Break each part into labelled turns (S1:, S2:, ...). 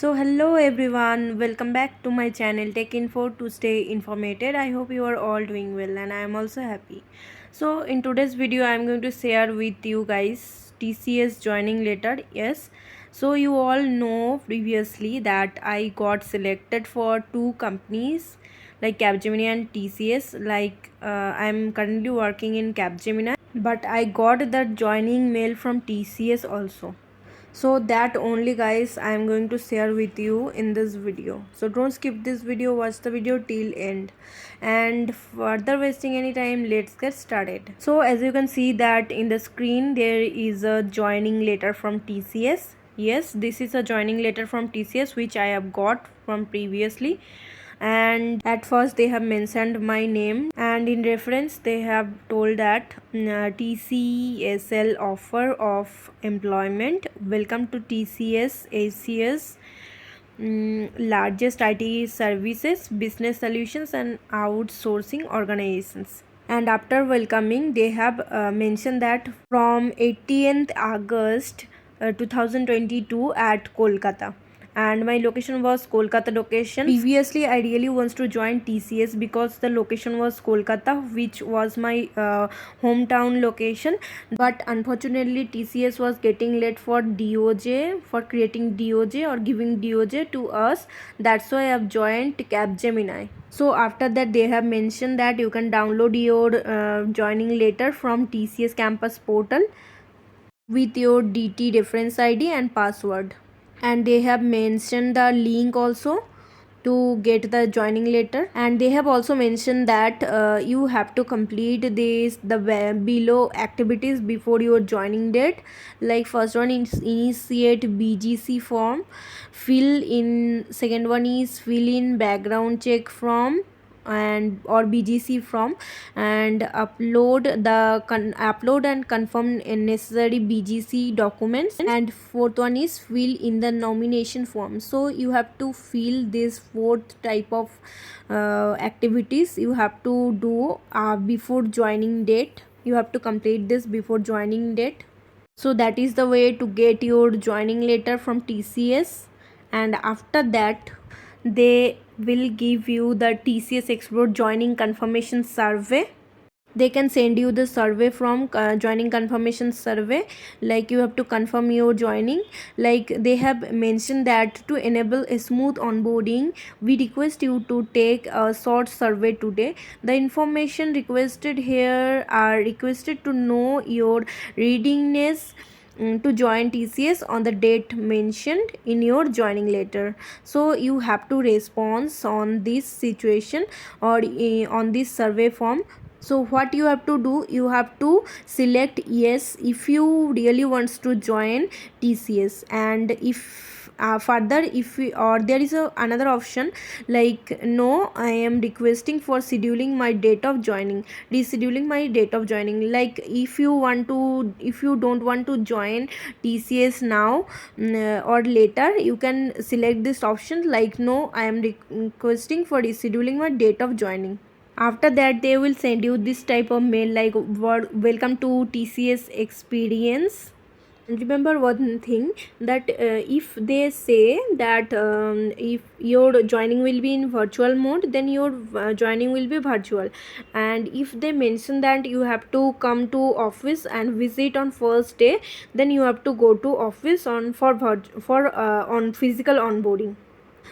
S1: So hello everyone, welcome back to my channel Tech Info to stay informated. I hope you are all doing well and I am also happy. So in today's video I am going to share with you guys TCS joining letter. Yes. So you all know previously that I got selected for two companies like Capgemini and TCS. I am currently working in Capgemini, but I got the joining mail from TCS also. So that only guys I am going to share with you in this video. So don't skip this video, watch the video till end. And further wasting any time, let's get started. So as you can see that in the screen there is a joining letter from TCS. Yes, this is a joining letter from TCS which I have got from previously, and at first they have mentioned my name, and in reference they have told that TCSL offer of employment, welcome to TCS ACS, largest IT services, business solutions and outsourcing organizations. And after welcoming they have mentioned that from 18th August 2022 at Kolkata, and my location was Kolkata location. Previously I really wants to join TCS because the location was Kolkata, which was my hometown location, but unfortunately TCS was getting late for DOJ, for creating DOJ or giving DOJ to us. That's why I have joined Capgemini. So after that they have mentioned that you can download your joining letter from TCS campus portal with your DT reference ID and password, and they have mentioned the link also to get the joining letter. And they have also mentioned that you have to complete below activities before your joining date. Like first one is initiate BGC form, fill in, second one is fill in background check form and or BGC form, and upload and confirm necessary BGC documents, and fourth one is fill in the nomination form. So you have to fill this fourth type of activities you have to do before joining date. You have to complete this before joining date. So that is the way to get your joining letter from TCS. And after that they will give you the TCS Explore joining confirmation survey. They can send you the survey from joining confirmation survey, like you have to confirm your joining. Like they have mentioned that to enable a smooth onboarding, we request you to take a short survey today. The information requested here are requested to know your readiness to join TCS on the date mentioned in your joining letter. So you have to respond on this situation or on this survey form. So what you have to do, you have to select yes if you really wants to join TCS. And if further if we, or there is another option like no, I am requesting for scheduling my date of joining, rescheduling my date of joining. Like if you don't want to join TCS now or later, you can select this option like no, I am requesting for rescheduling my date of joining. After that they will send you this type of mail like welcome to TCS experience. Remember one thing, that if they say that if your joining will be in virtual mode, then your joining will be virtual. And if they mention that you have to come to office and visit on first day, then you have to go to office on on physical onboarding.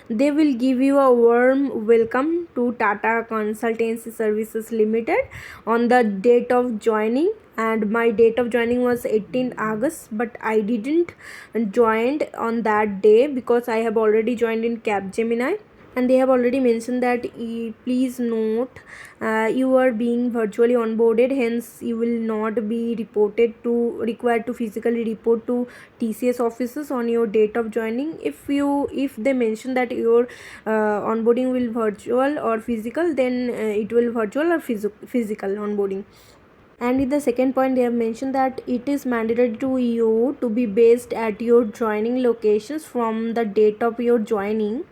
S1: They will give you a warm welcome to Tata Consultancy Services Limited on the date of joining. And my date of joining was 18th August, but I didn't joined on that day because I have already joined in Capgemini. And they have already mentioned that please note you are being virtually onboarded, hence you will not be required to physically report to TCS offices on your date of joining. If they mention that your onboarding will virtual or physical, then it will virtual or physical onboarding. And in the second point they have mentioned that it is mandatory to you to be based at your joining locations from the date of your joining.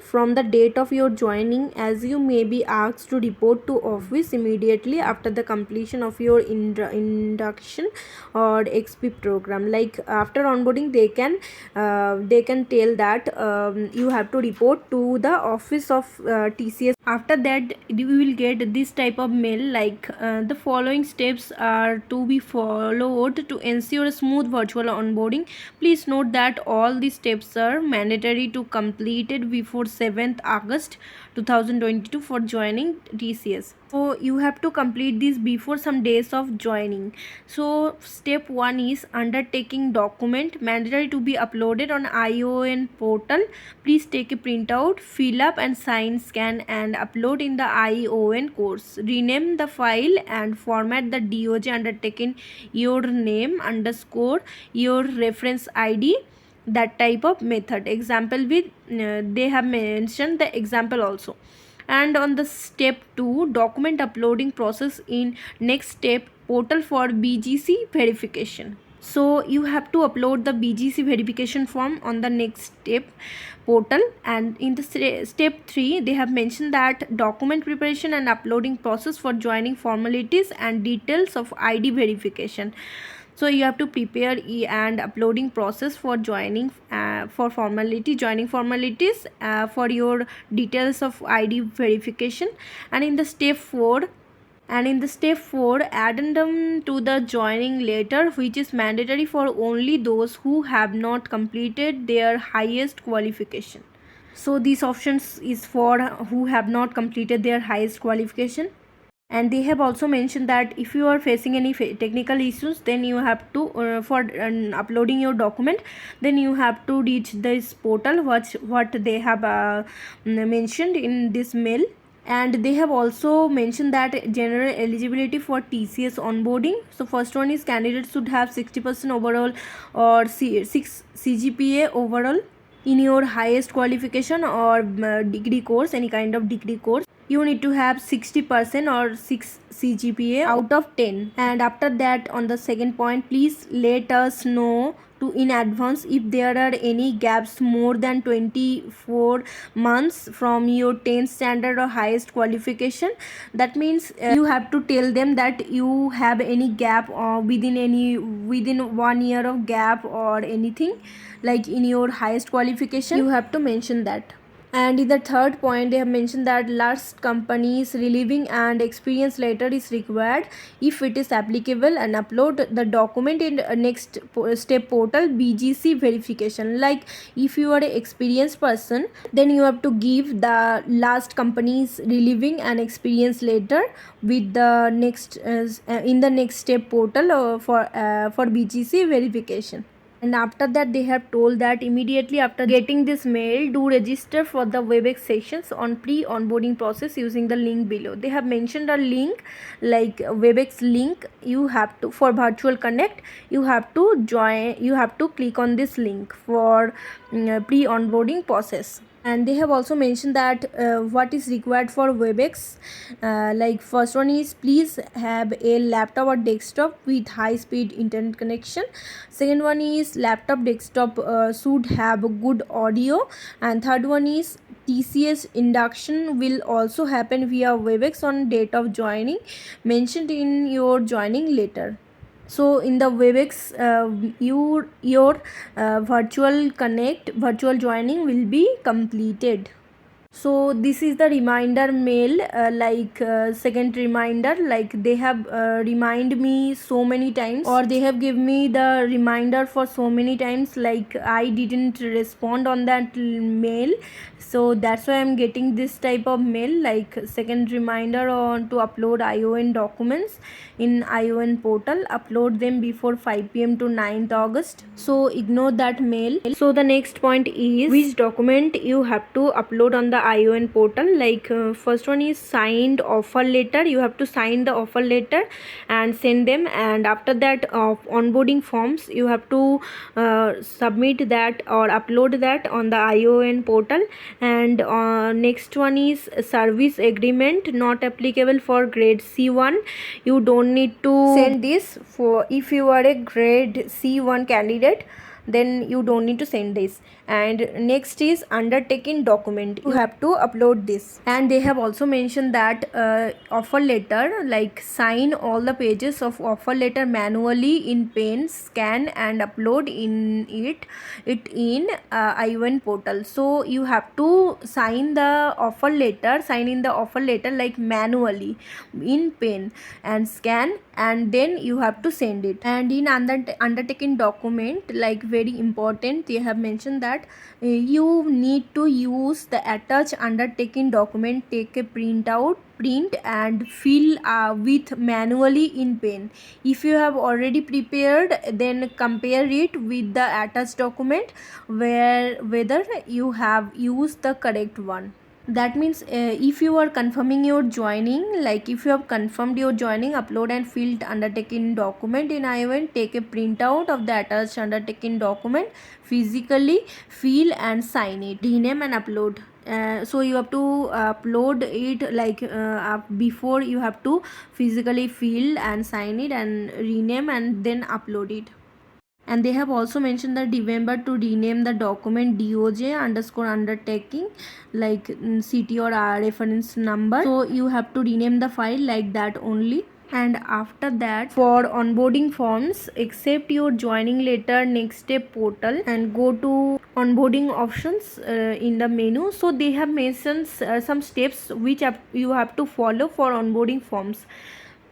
S1: from the date of your joining, as you may be asked to report to office immediately after the completion of your induction or XP program. Like after onboarding, they can tell that you have to report to the office of TCS. After that, you will get this type of mail like the following steps are to be followed to ensure smooth virtual onboarding. Please note that all these steps are mandatory to completed before 7th August 2022 for joining TCS. So you have to complete this before some days of joining. So step 1 is undertaking document, mandatory to be uploaded on ION portal. Please take a printout, fill up and sign, scan and upload in the ION course. Rename the file and format the DOJ undertaken your name underscore your reference ID, that type of method. Example with they have mentioned the example also. And on the step 2, document uploading process in next step portal for BGC verification. So you have to upload the BGC verification form on the next step portal. And in the step 3, they have mentioned that document preparation and uploading process for joining formalities and details of ID verification. So you have to prepare and uploading process for joining for joining formalities for your details of ID verification. And in the step 4, addendum to the joining letter, which is mandatory for only those who have not completed their highest qualification. So these options is for who have not completed their highest qualification. And they have also mentioned that if you are facing any technical issues, then you have to for uploading your document, then you have to reach this portal what they have mentioned in this mail. And they have also mentioned that general eligibility for TCS onboarding. So first one is candidates should have 60% overall or 6 CGPA overall in your highest qualification or degree course, any kind of degree course. You need to have 60% or 6 CGPA out of 10. And after that, on the second point, please let us know in advance if there are any gaps more than 24 months from your 10th standard or highest qualification. That means you have to tell them that you have any gap or within 1 year of gap or anything like in your highest qualification, you have to mention that. And in the third point, they have mentioned that last company's relieving and experience letter is required if it is applicable, and upload the document in next step portal BGC verification. Like if you are an experienced person, then you have to give the last company's relieving and experience letter with the next in the next step portal for BGC verification. And after that, they have told that immediately after getting this mail, do register for the WebEx sessions on pre-onboarding process using the link below. They have mentioned a link like WebEx link. You have to, for virtual connect, you have to join, you have to click on this link for pre-onboarding process. And they have also mentioned that what is required for WebEx. Like first one is please have a laptop or desktop with high speed internet connection. Second one is laptop desktop should have a good audio. And third one is TCS induction will also happen via WebEx on date of joining mentioned in your joining letter. So in the WebEx, your virtual joining will be completed. So this is the reminder mail, second reminder, like they have remind me so many times, or they have give me the reminder for so many times, like I didn't respond on that mail. So that's why I'm getting this type of mail, like second reminder on to upload ION documents in ION portal, upload them before 5 p.m. to 9th August. So ignore that mail. So the next point is which document you have to upload on the ION portal. Like first one is signed offer letter. You have to sign the offer letter and send them. And after that, onboarding forms, you have to submit that or upload that on the ION portal. And next one is service agreement, not applicable for grade C1. You don't need to send this for if you are a grade C1 candidate. then you don't need to send this. And next is undertaking document, you have to upload this. And they have also mentioned that offer letter, like sign all the pages of offer letter manually in pen, scan and upload it in I1 portal. So you have to sign in the offer letter like manually in pen and scan, and then you have to send it. And in undertaking document, like very important, they have mentioned that you need to use the attached undertaking document, take a print and fill with manually in pen. If you have already prepared, then compare it with the attached document whether you have used the correct one. That means if you are confirming your joining, like if you have confirmed your joining, upload and filled undertaking document in I1, take a printout of the attached undertaking document, physically fill and sign it, rename and upload. So you have to upload it, like before you have to physically fill and sign it and rename and then upload it. And they have also mentioned that remember to rename the document DOJ underscore undertaking, like CT or reference number. So you have to rename the file like that only. And after that, for onboarding forms, accept your joining letter next step portal and go to onboarding options in the menu. So they have mentioned some steps which you have to follow for onboarding forms.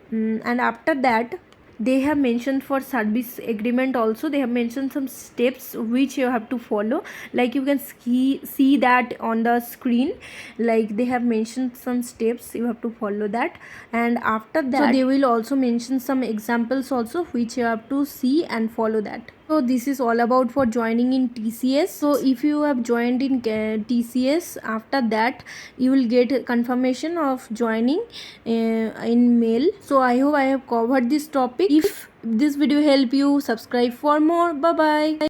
S1: And after that, they have mentioned for service agreement also, they have mentioned some steps which you have to follow, like you can see that on the screen, like they have mentioned some steps you have to follow that. And after that, so they will also mention some examples also which you have to see and follow that. So this is all about for joining in TCS. So if you have joined in TCS, after that you will get confirmation of joining in mail. So I hope I have covered this topic. If this video help you, subscribe for more. Bye bye.